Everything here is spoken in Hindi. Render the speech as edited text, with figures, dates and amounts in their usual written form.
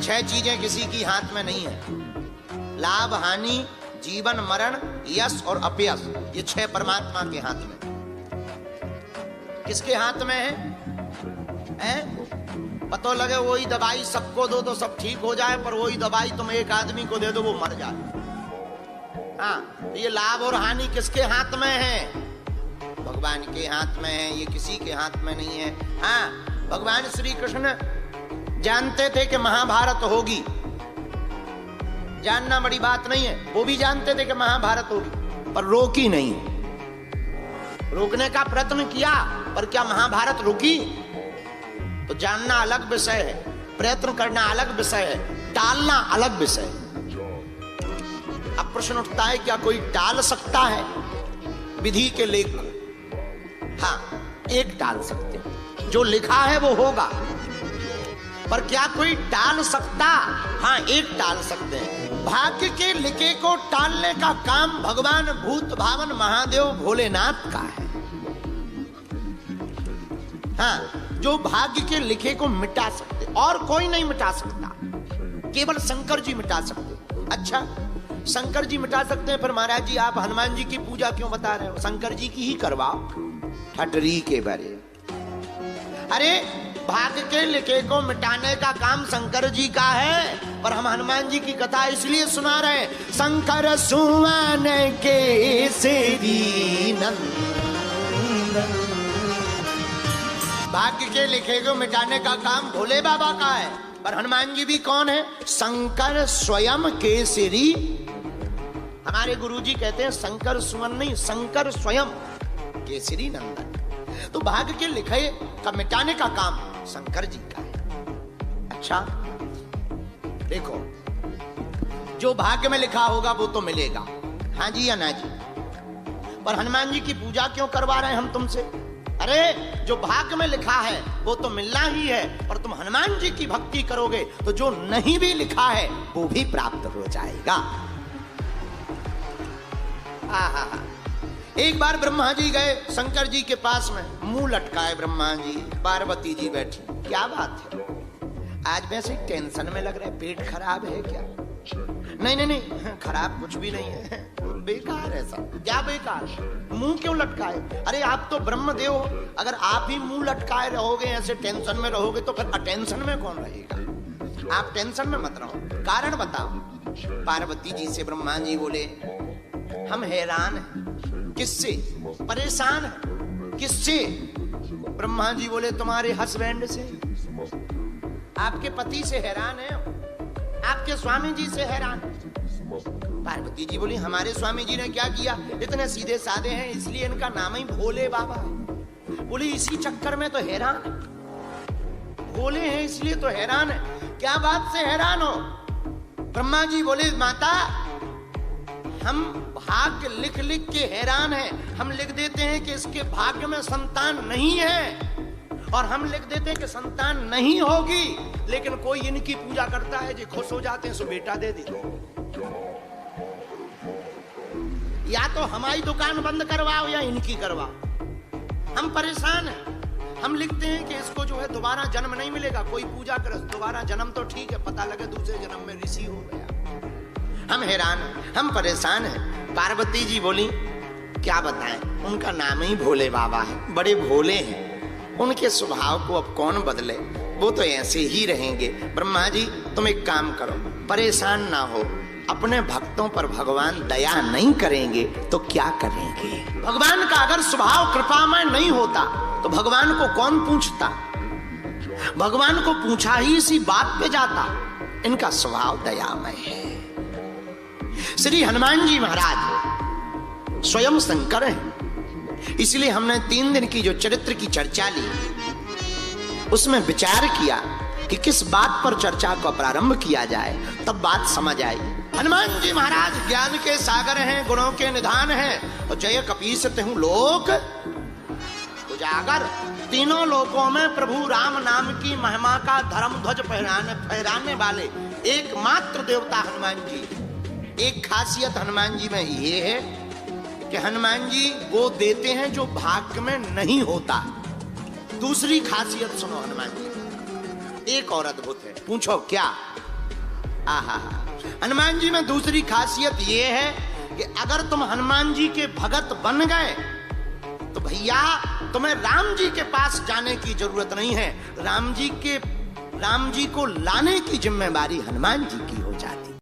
छह चीजें किसी की हाथ में नहीं है। लाभ, हानि, जीवन, मरण, यश और अपयश, ये छह परमात्मा के हाथ में। किसके हाथ में है? पता लगे वही दवाई सबको दो तो सब ठीक हो जाए, पर वही दवाई तुम एक आदमी को दे दो वो मर जाए। हाँ, ये लाभ और हानि किसके हाथ में है? भगवान के हाथ में है, ये किसी के हाथ में नहीं है। हाँ, भगवान श्री कृष्ण जानते थे कि महाभारत होगी, जानना बड़ी बात नहीं है। वो भी जानते थे कि महाभारत होगी, पर रोकी नहीं। रोकने का प्रयत्न किया, पर क्या महाभारत रुकी? तो जानना अलग विषय है, प्रयत्न करना अलग विषय है, टालना अलग विषय है। अब प्रश्न उठता है, क्या कोई टाल सकता है विधि के लेख को? हाँ, एक टाल सकते हैं, जो लिखा है वो होगा। पर क्या कोई टाल सकता? हाँ, एक टाल सकते हैं। भाग्य के लिखे को टालने का काम भगवान भूत भावन महादेव भोलेनाथ का है। हाँ, जो भाग्य के लिखे को मिटा सकते, और कोई नहीं मिटा सकता, केवल शंकर जी मिटा सकते। अच्छा, शंकर जी मिटा सकते हैं, फिर महाराज जी आप हनुमान जी की पूजा क्यों बता रहे हो? शंकर जी की ही करवाओ, ठटरी के बारे। अरे, भाग्य के लिखे को मिटाने का काम शंकर जी का है, पर हम हनुमान जी की कथा इसलिए सुना रहे हैं। शंकर सुवन के सेरी नंदन। भाग्य के लिखे को मिटाने का काम भोले बाबा का है, पर हनुमान जी भी कौन है? शंकर स्वयं केसरी। हमारे गुरुजी कहते हैं शंकर सुमन नहीं, शंकर स्वयं केसरी नंदन। तो भाग्य के लिखे का मिटाने का काम शंकर जी का है। अच्छा, देखो, जो भाग्य में लिखा होगा वो तो मिलेगा, हाँ जी या ना जी? पर हनुमान जी की पूजा क्यों करवा रहे हैं हम तुमसे? अरे, जो भाग्य में लिखा है वो तो मिलना ही है, पर तुम हनुमान जी की भक्ति करोगे तो जो नहीं भी लिखा है वो भी प्राप्त हो जाएगा। एक बार ब्रह्मा जी गए शंकर जी के पास में, मुंह लटकाए ब्रह्मा जी, पार्वती जी बैठी। क्या बात है, आज वैसे टेंशन में लग रहा है, पेट खराब है क्या? नहीं नहीं नहीं, खराब कुछ भी नहीं है, बेकार है सब। क्या बेकार? मुंह क्यों लटकाए? अरे आप तो ब्रह्मदेव हो, अगर आप ही मुंह लटकाए रहोगे, ऐसे टेंशन में रहोगे, तो फिर अटेंशन में कौन रहेगा? आप टेंशन में मत रहो, कारण बताओ। पार्वती जी से ब्रह्मा जी बोले, हम हैरान हैं। किससे? परेशान है। किससे? ब्रह्मा जी बोले, तुम्हारे हस्बैंड से, आपके पति से हैरान है, आपके स्वामी जी से हैरान। पार्वती जी बोली, हमारे स्वामी जी ने क्या किया? इतने सीधे साधे हैं, इसलिए इनका नाम ही भोले बाबा है। बोली, इसी चक्कर में तो हैरान है, भोले हैं इसलिए तो हैरान है। क्या बात से हैरान हो? ब्रह्मा जी बोले, माता, हम भाग्य लिख लिख के हैरान हैं। हम लिख देते हैं कि इसके भाग्य में संतान नहीं है, और हम लिख देते हैं कि संतान नहीं होगी, लेकिन कोई इनकी पूजा करता है, जो खुश हो जाते हैं सो बेटा दे देते। या तो हमारी दुकान बंद करवाओ या इनकी करवाओ। हम परेशान हैं। हम लिखते हैं कि इसको जो है दोबारा जन्म नहीं मिलेगा, कोई पूजा करे दोबारा जन्म तो ठीक है, पता लगे दूसरे जन्म में ऋषि हो गया। हम हैरान हैं, हम परेशान हैं। पार्वती जी बोली, क्या बताएं, उनका नाम ही भोले बाबा है, बड़े भोले हैं, उनके स्वभाव को अब कौन बदले, वो तो ऐसे ही रहेंगे। ब्रह्मा जी, तुम एक काम करो, परेशान ना हो, अपने भक्तों पर भगवान दया नहीं करेंगे तो क्या करेंगे? भगवान का अगर स्वभाव कृपामय नहीं होता तो भगवान को कौन पूछता? भगवान को पूछा ही इसी बात पे जाता। इनका स्वभाव दयामय है। श्री हनुमान जी महाराज स्वयं शंकर हैं, इसलिए हमने 3 दिन की जो चरित्र की चर्चा ली, उसमें विचार किया कि किस बात पर चर्चा को प्रारंभ किया जाए, तब बात समझ आई। हनुमान जी महाराज ज्ञान के सागर हैं, गुणों के निधान हैं, और जय कपीस तिहुँ लोक उजागर। तीनों लोकों में प्रभु राम नाम की महिमा का धर्म ध्वज फहराने वाले एकमात्र देवता हनुमान जी। एक खासियत हनुमान जी में ये है कि हनुमान जी वो देते हैं जो भाग्य में नहीं होता। दूसरी खासियत सुनो हनुमान जी, एक और अद्भुत है। पूछो क्या? आहा, हनुमान जी में दूसरी खासियत ये है कि अगर तुम हनुमान जी के भगत बन गए तो भैया तुम्हें राम जी के पास जाने की जरूरत नहीं है। राम जी को लाने की जिम्मेदारी हनुमान जी की हो जाती।